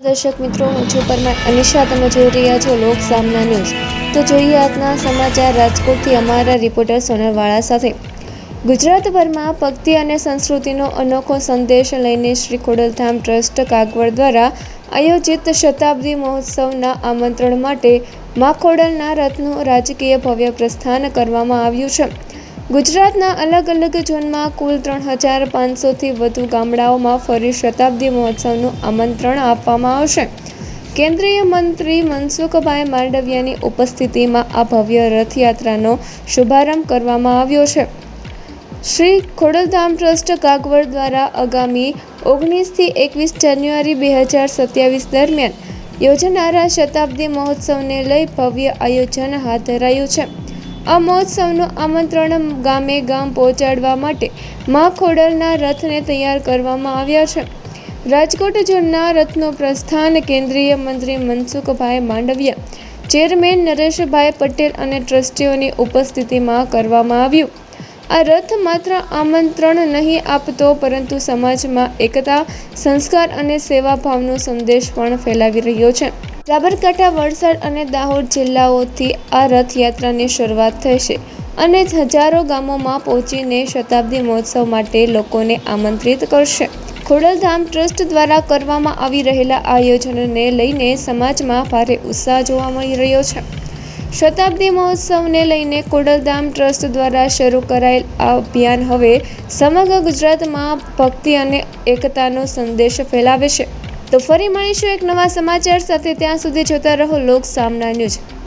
દર્શક મિત્રો, હું છું પરમાર અનિશા. તમે જોઈ રહ્યા છો લોક સામના ન્યૂઝ. તો જોઈએ આજના સમાચાર રાજકોટથી અમારા રિપોર્ટર સોનલવાળા સાથે. ગુજરાતભરમાં ભક્તિ અને સંસ્કૃતિનો અનોખો સંદેશ લઈને શ્રી ખોડલધામ ટ્રસ્ટ કાગવડ દ્વારા આયોજિત શતાબ્દી મહોત્સવના આમંત્રણ માટે મા ખોડલના રથનું રાજકીય ભવ્ય પ્રસ્થાન કરવામાં આવ્યું છે. ગુજરાતના અલગ અલગ ઝોનમાં કુલ 3500થી વધુ ગામડાઓમાં ફરી શતાબ્દી મહોત્સવનું આમંત્રણ આપવામાં આવશે. કેન્દ્રીય મંત્રી મનસુખભાઈ માંડવિયાની ઉપસ્થિતિમાં આ ભવ્ય રથયાત્રાનો શુભારંભ કરવામાં આવ્યો છે. શ્રી ખોડલધામ ટ્રસ્ટ કાગવડ દ્વારા આગામી 19થી 21 જાન્યુઆરી 2027 દરમિયાન યોજાનારા શતાબ્દી મહોત્સવને લઈ ભવ્ય આયોજન હાથ ધરાયું છે. આ મહોત્સવનું આમંત્રણ ગામે ગામ પહોંચાડવા માટે મા ખોડલના રથને તૈયાર કરવામાં આવ્યા છે. રાજકોટ ઝોનના રથનું પ્રસ્થાન કેન્દ્રીય મંત્રી મનસુખભાઈ માંડવિયા, ચેરમેન નરેશભાઈ પટેલ અને ટ્રસ્ટીઓની ઉપસ્થિતિમાં કરવામાં આવ્યું. આ રથ માત્ર આમંત્રણ નહીં આપતો, પરંતુ સમાજમાં એકતા, સંસ્કાર અને સેવાભાવનો સંદેશ પણ ફેલાવી રહ્યો છે. સાબરકાંઠા, વલસાડ અને દાહોદ જિલ્લાઓથી આ રથયાત્રાની શરૂઆત થશે અને હજારો ગામોમાં પહોંચીને શતાબ્દી મહોત્સવ માટે લોકોને આમંત્રિત કરશે. ખોડલધામ ટ્રસ્ટ દ્વારા કરવામાં આવી રહેલા આયોજનને લઈને સમાજમાં ભારે ઉત્સાહ જોવા મળી રહ્યો છે. શતાબ્દી મહોત્સવને લઈને ખોડલધામ ટ્રસ્ટ દ્વારા શરૂ કરાયેલ આ અભિયાન હવે સમગ્ર ગુજરાતમાં ભક્તિ અને એકતાનો સંદેશ ફેલાવે છે. તો ફરી મળીશું એક નવા સમાચાર સાથે. ત્યાં સુધી જોતા રહો લોક સામના ન્યૂઝ.